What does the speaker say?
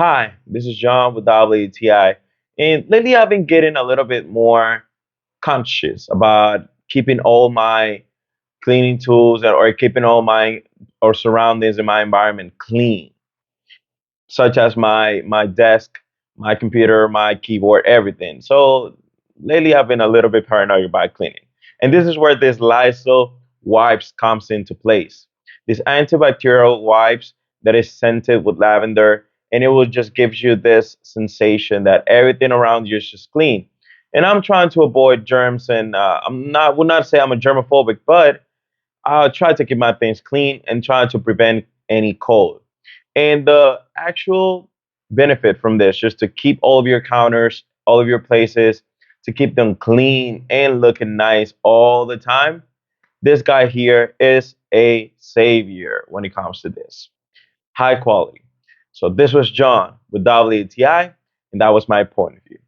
Hi, this is John with WTI. And lately I've been getting a little bit more conscious about keeping all my cleaning tools or keeping all my or surroundings in my environment clean, such as my desk, my computer, my keyboard, everything. So lately I've been a little bit paranoid about cleaning. And this is where this Lysol wipes comes into place. This antibacterial wipes that is scented with lavender, and it will just gives you this sensation that everything around you is just clean. And I'm trying to avoid germs, and would not say I'm a germophobic, but I'll try to keep my things clean and try to prevent any cold. And the actual benefit from this, just to keep all of your counters, all of your places, to keep them clean and looking nice all the time, this guy here is a savior when it comes to this. High quality. So this was John with WTI, and that was my point of view.